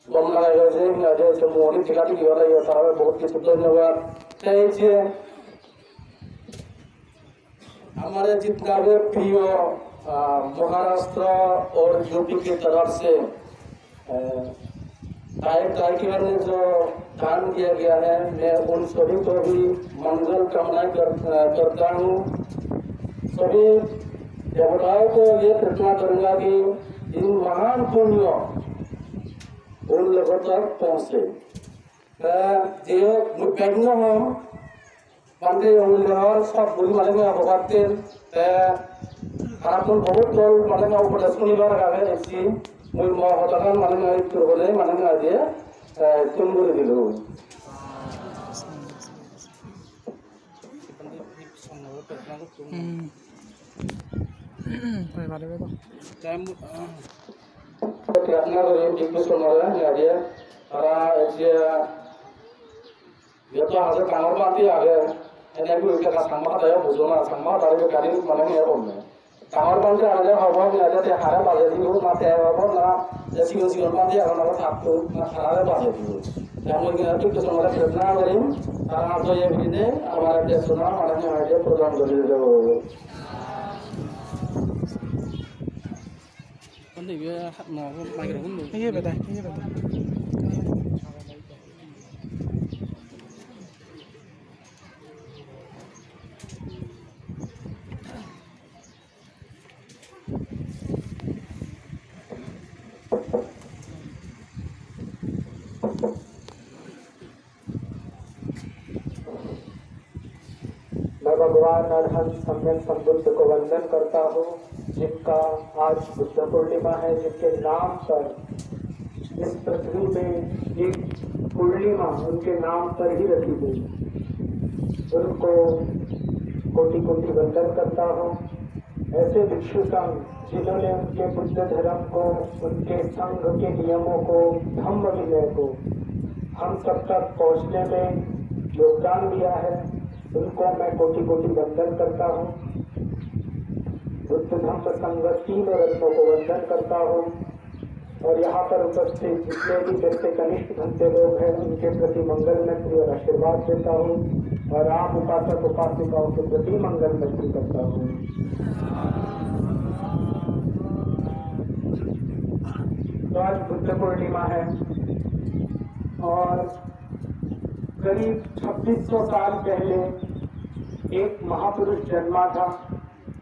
বমলা গেছে যে মোহনি ঠিকাটি কি হলো তারা বহুত কিছু ধন্যবাদ সেই যে हमारे जितना भी प्रिय महाराष्ट्र और यूपी की तरफ से गायकीगण ने जो दान दिया गया है मैं उन सभी को भी मंगल कामना करता हूँ। सभी देवताओं को ये प्रार्थना करूँगा कि इन महान पुण्य उन लोगों तक पहुँचे। जो मुख्य हम Pandai Ulihar सब बुरी मालूम है आप बातें आपको बहुत लोग मालूम है ऊपर दस मिनट लगा है ऐसी मुझे माँ होता है मालूम है तो बोले मालूम है आदि तुम बोले दिलो क्या अपना तो ये ठीक से सुना रहा है आदि अरा ऐसे ये तो आज कामर बाती आ गए एने को एक का संभाल है बुझोना संभाल तारे के कार्य माने है बोलने कामर बाती आ गए हवा में आ जाते हारा बाजे दी वो माते है वो ना जैसी उसी और बाती आ गए ना आपको ना हारा बाजे दी हम लोग यहाँ ठीक से हमारा प्रार्थना करें और आप तो ये भी दे हमारा देश सुना हमारे यहाँ आइडिया प्रोग्राम कर दीजिए वो बंदे ये ना माइक्रोफोन ये बता मैं भगवान अरहंत सम्यक संबुद्ध को वंदन करता हूँ जिनका आज बुद्ध पूर्णिमा है, जिनके नाम पर इस पृथ्वी में एक पूर्णिमा उनके नाम पर ही रखी गई। उनको कोटि कोटि वंदन करता हूँ। ऐसे भिक्षु संघ जिन्होंने उनके बुद्ध धर्म को, उनके संघ के नियमों को, धम्म विनय को हम सब तक पहुँचने में योगदान दिया है, उनको मैं कोटि कोटि वंदन करता हूँ। बुद्ध धम्म संघ तीन रत्नों को वंदन करता हूँ और यहाँ पर उपस्थित जितने भी जैसे कनिष्ठ भंते लोग हैं उनके प्रति मंगलमैत्री और आशीर्वाद देता हूँ और आप उपासक उपासिकाओं के प्रति मंगलमैत्री करता हूँ। तो आज बुद्ध पूर्णिमा है और करीब 2600 साल पहले एक महापुरुष जन्मा था।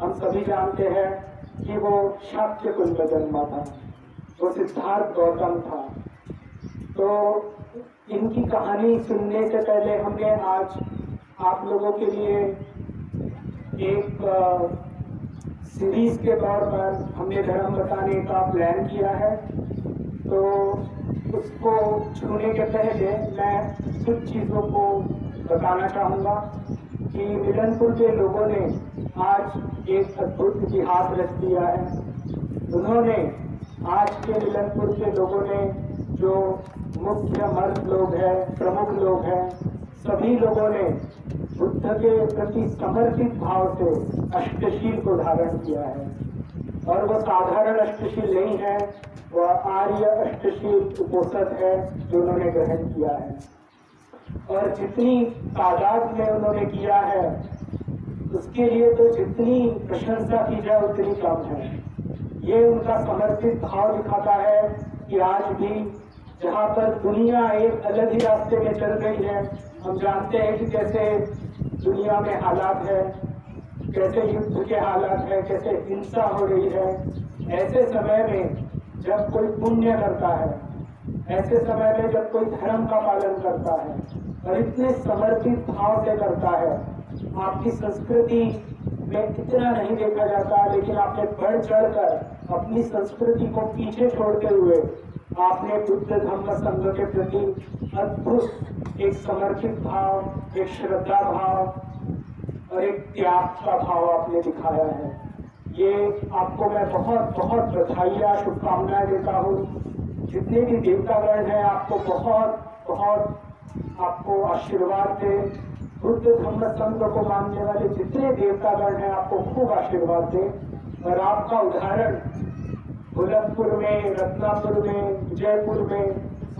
हम सभी जानते हैं कि वो शाक्य कुल में जन्मा था, वो सिद्धार्थ गौतम था। तो इनकी कहानी सुनने से पहले हमने आज आप लोगों के लिए एक सीरीज के तौर पर हमने धर्म बताने का प्लान किया है। तो उसको छूने के पहले मैं कुछ चीज़ों को बताना चाहूँगा कि मिलनपुर के लोगों ने आज एक अद्भुत इतिहास रच दिया है। उन्होंने आज के मिलनपुर के लोगों ने जो मुख्य मर्द लोग हैं, प्रमुख लोग हैं, सभी लोगों ने बुद्ध के प्रति समर्पित भाव से अष्टशील को धारण किया है और वो साधारण अष्टशील नहीं है, वह आर्य अष्टशील उपोषद है जो उन्होंने ग्रहण किया है। और जितनी तादाद में उन्होंने किया है उसके लिए तो जितनी प्रशंसा की जाए उतनी कम है। ये उनका समर्पित भाव दिखाता है कि आज भी जहाँ पर दुनिया एक अलग ही रास्ते में चल रही है, हम जानते हैं कि कैसे दुनिया में हालात है, कैसे युद्ध के हालात है, कैसे हिंसा हो रही है। ऐसे समय में जब कोई पुण्य करता है, ऐसे समय में जब कोई धर्म का पालन करता है और इतने समर्पित भाव से करता है, आपकी संस्कृति में इतना नहीं देखा जाता, लेकिन आपने बढ़ चढ़कर अपनी संस्कृति को पीछे छोड़ते हुए आपने बुद्ध धम्म संघ के प्रति अद्भुत एक समर्पित भाव, एक श्रद्धा भाव और एक त्याग का भाव आपने दिखाया है। ये आपको मैं बहुत बहुत बधाइयाँ शुभकामनाएं देता हूँ। जितने भी देवतागण हैं आपको बहुत बहुत आपको आशीर्वाद दे। बुद्ध धम्म संघ को मानने वाले जितने देवतागण हैं आपको खूब आशीर्वाद दे। और आपका उदाहरण गोरखपुर में, रत्नापुर में, जयपुर में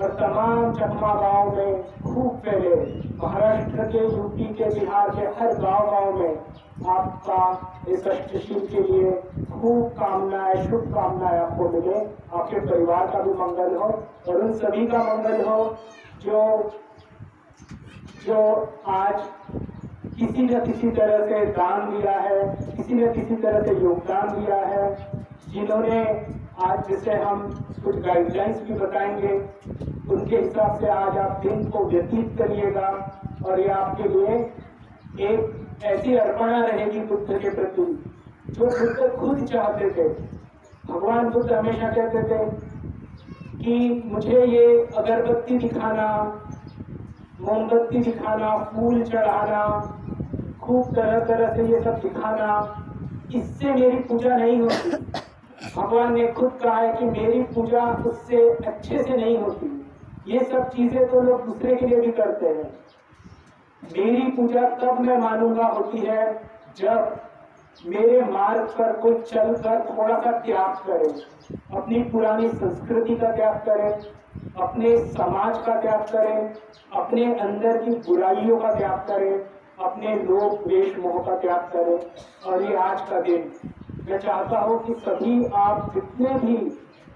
और तमाम चकमा गांव में खूब फैले। महाराष्ट्र के, यूपी के, बिहार के हर गांव में आपका इस अष्टशील के लिए खूब कामनाएं, शुभकामनाएं आपको मिले। आपके परिवार का भी मंगल हो और उन सभी का मंगल हो जो आज किसी न किसी तरह से दान दिया है, किसी न किसी तरह से योगदान दिया है, जिन्होंने आज, जिसे हम कुछ गाइडलाइंस भी बताएंगे, उनके हिसाब से आज आप दिन को व्यतीत करिएगा। और ये आपके लिए एक ऐसी अर्पणा रहेगी बुद्ध के प्रति जो बुद्ध खुद चाहते थे। भगवान बुद्ध हमेशा कहते थे कि मुझे ये अगरबत्ती दिखाना, मोमबत्ती दिखाना, फूल चढ़ाना, खूब तरह तरह से ये सब दिखाना, इससे मेरी पूजा नहीं होती। भगवान ने खुद कहा है कि मेरी पूजा उससे अच्छे से नहीं होती। ये सब चीजें तो लोग दूसरे के लिए भी करते हैं। मेरी पूजा तब मैं मानूंगा होती है जब मेरे मार्ग पर कोई चलकर थोड़ा सा त्याग करे, अपनी पुरानी संस्कृति का त्याग करे, अपने समाज का त्याग करे, अपने अंदर की बुराइयों का त्याग करे, अपने लोभ द्वेष मोह का त्याग करे। और ये आज का दिन मैं चाहता हूँ कि सभी आप जितने भी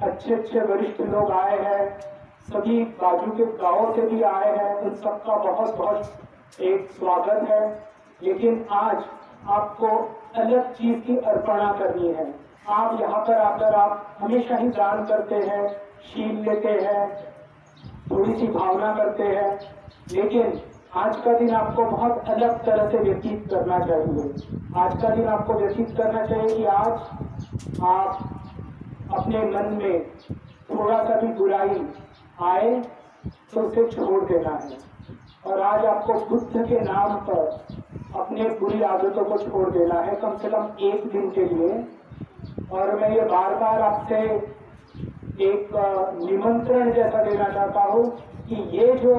अच्छे अच्छे वरिष्ठ लोग आए हैं, सभी बाजू के गांवों से भी आए हैं, उन सबका बहुत बहुत एक स्वागत है। लेकिन आज आपको अलग चीज की अर्पणा करनी है। आप यहाँ पर आकर आप हमेशा ही दान करते हैं, शील लेते हैं, थोड़ी सी भावना करते हैं, लेकिन आज का दिन आपको बहुत अलग तरह से व्यतीत करना चाहिए। आज का दिन आपको व्यतीत करना चाहिए कि आज आप अपने मन में थोड़ा सा भी बुराई आए तो उसे छोड़ देना है। और आज आपको बुद्ध के नाम पर अपने बुरी आदतों को छोड़ देना है, कम से कम एक दिन के लिए। और मैं ये बार बार आपसे एक निमंत्रण जैसा देना चाहता हूँ कि ये जो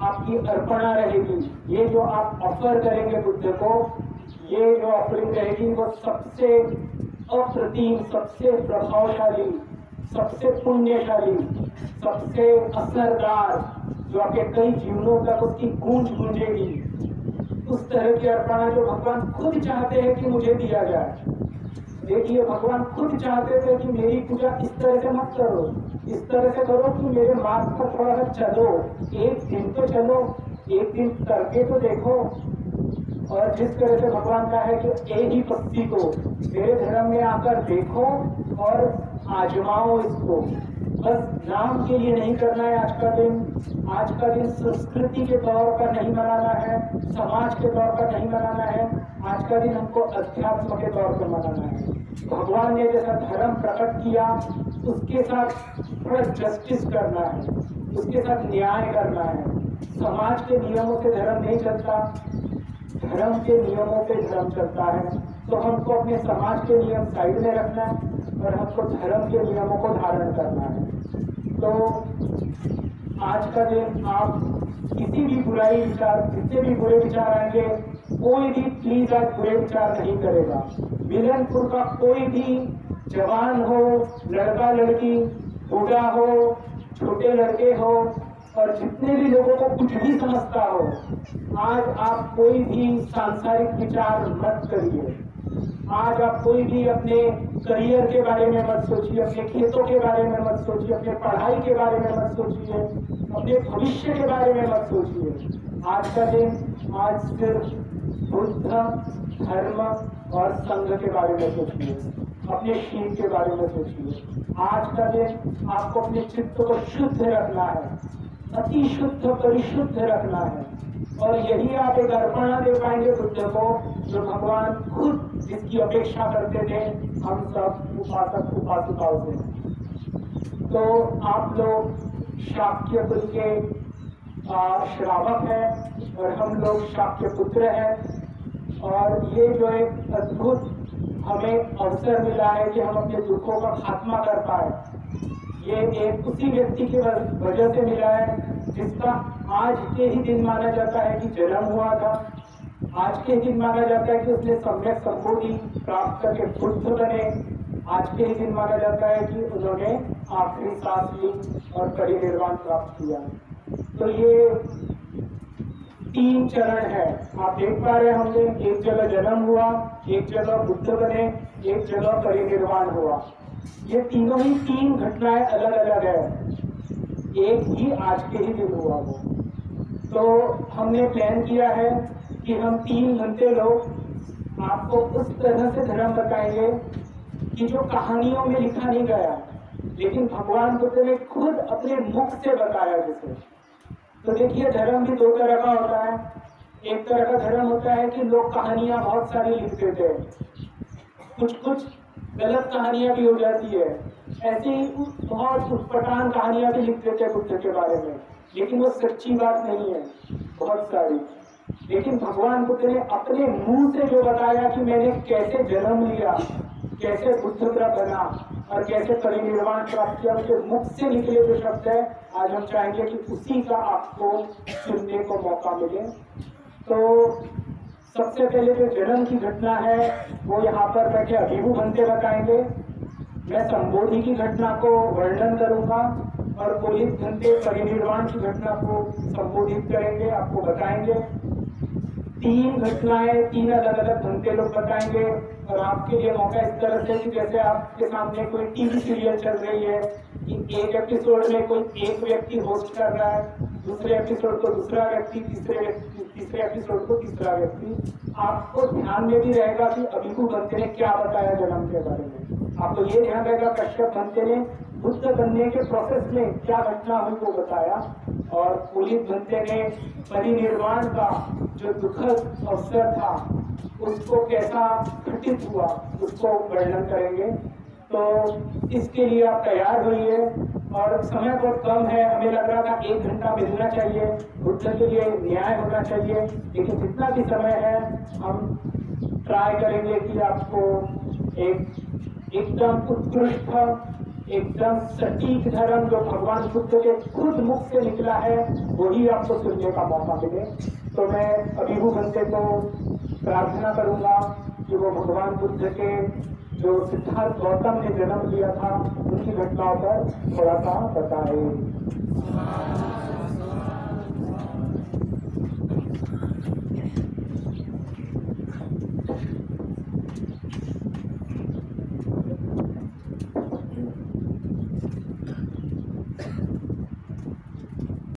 आपकी अर्पणा रहेगी, ये जो आप ऑफर करेंगे बुद्ध को, ये जो ऑफरिंग रहेगी वो सबसे अप्रतिम, सबसे प्रभावशाली, सबसे पुण्यशाली, सबसे असरदार, जो आपके कई जीवनों तक उसकी गूंज गूंजेगी, उस तरह की अर्पणा जो भगवान खुद चाहते हैं कि मुझे दिया जाए। देखिए, भगवान खुद चाहते थे कि मेरी पूजा इस तरह से मत करो, इस तरह से करो कि मेरे मार्ग पर थोड़ा सा चलो, एक दिन तो चलो, एक दिन करके तो देखो। और जिस तरह से भगवान का है कि एक ही पत्ती को मेरे धर्म में आकर देखो और आजमाओ इसको, बस नाम के लिए नहीं करना है। आज का दिन संस्कृति के तौर पर नहीं मनाना है, समाज के तौर पर नहीं मनाना है। आज का दिन हमको अध्यात्म के तौर पर मनाना है। भगवान ने जैसा धर्म प्रकट किया उसके साथ थोड़ा जस्टिस करना है, उसके साथ न्याय करना है। समाज के नियमों से धर्म नहीं चलता, धर्म के नियमों पे धर्म चलता है। तो हमको अपने समाज के नियम साइड में रखना है और हमको धर्म के नियमों को धारण करना है। तो आज का दिन आप किसी भी बुराई विचार, जितने भी बुरे विचार आएंगे, कोई भी प्लीज आज बुरे विचार नहीं करेगा। मिलनपुर का कोई भी जवान हो, लड़का लड़की, बूढ़ा हो, छोटे लड़के हो, और जितने भी लोगों को कुछ भी समझता हो, आज आप कोई भी सांसारिक विचार मत करिए। आज आप कोई भी अपने करियर के बारे में मत सोचिए, अपने खेतों के बारे में मत सोचिए, अपने पढ़ाई के बारे में मत सोचिए, अपने भविष्य के बारे में मत सोचिए। आज का दिन आज सिर्फ बुद्ध, धर्म और संघ के बारे में सोचिए, अपने शील के बारे में सोचिए। आज का दिन आपको अपने चित्त को शुद्ध रखना है, अति शुद्ध परिशुद्ध रखना है। और यही आप एक अर्पणा दे पाएंगे बुद्ध को, जो भगवान खुद जिसकी अपेक्षा करते थे हम सब उपासक उपासिकाओं से। तो आप लोग शाक्य कुल के श्रावक हैं और हम लोग शाक्य पुत्र हैं। और ये जो एक अद्भुत हमें अवसर मिला है कि हम अपने दुखों का खात्मा कर पाए, ये एक उसी व्यक्ति की वजह से मिला है जिसका आज के ही दिन माना जाता है कि जन्म हुआ था। आज के दिन माना जाता है कि उसने सम्यक संबोधि प्राप्त करके बुद्ध बने। आज के ही दिन माना जाता है कि उन्होंने आखिरी सांस ली और परिनिर्वाण प्राप्त किया। तो ये 3 चरण है, आप देख पा रहे होंगे। एक जगह जन्म हुआ, एक जगह बुद्ध बने, एक जगह परिनिर्वाण हुआ। ये तीनों ही 3 घटनाएं अलग अलग है, एक ही आज के ही दिन हुआ वो। तो हमने प्लान किया है कि हम 3 घंटे लोग आपको उस तरह से धर्म बताएंगे कि जो कहानियों में लिखा नहीं गया, लेकिन भगवान बुद्ध ने खुद अपने मुख से बताया जिसे। तो देखिए, धर्म भी 2 तरह का होता है। एक तरह का धर्म होता है कि लोग कहानियां बहुत सारी लिख देते हैं, कुछ गलत कहानियां भी हो जाती है, ऐसी बहुत उटपटांग कहानियां भी लिख देते हैं बुद्ध के बारे में, लेकिन वो सच्ची बात नहीं है बहुत सारी। लेकिन भगवान बुद्ध ने अपने मुंह से जो बताया कि मैंने कैसे जन्म लिया, कैसे बुद्ध का बना और कैसे परिनिर्वाण प्राप्त किया, उसके मुख से निकले जो शब्द है, आज हम चाहेंगे कि उसी का आपको सुनने को मौका मिले। तो सबसे पहले जो जन्म की घटना है वो यहाँ पर बैठे अभिभू बनते बताएंगे। मैं संबोधि की घटना को वर्णन करूंगा और पुलिस घंटे परिनिर्वाण की घटना को संबोधित करेंगे, आपको बताएंगे। 3 घटनाएं 3 अलग अलग घंटे लोग बताएंगे। और आपके लिए मौका इस तरह से कि जैसे आपके सामने कोई टीवी सीरियल चल रही है कि एक एपिसोड में कोई एक व्यक्ति होस्ट कर रहा है, दूसरे एपिसोड को दूसरा व्यक्ति, तीसरे एपिसोड को तीसरा व्यक्ति। आपको ध्यान में भी रहेगा कि अभिभू बनते ने क्या बताया जन्म के बारे में। आपको ये ध्यान रहेगा कश्यप बनते ने बुद्ध बनने के प्रोसेस में क्या घटना हुई वो बताया, और पुलिस बनते ने परिनिर्वाण का जो दुखद अवसर था उसको कैसा घटित हुआ उसको वर्णन करेंगे। तो इसके लिए आप तैयार होइए। और समय बहुत कम है, हमें लग रहा था 1 घंटा मिलना चाहिए, बुद्ध के लिए न्याय होना चाहिए, लेकिन जितना भी समय है हम ट्राई करेंगे कि आपको एकदम उत्कृष्ट, एकदम सटीक धर्म जो भगवान बुद्ध के खुद मुख से निकला है वही आपको सुनने का मौका मिले। तो मैं अभिभू बनते को प्रार्थना करूंगा कि वो भगवान बुद्ध के जो सिद्धार्थ गौतम ने जन्म लिया था उनकी घटनाओं पर थोड़ा सा बताए।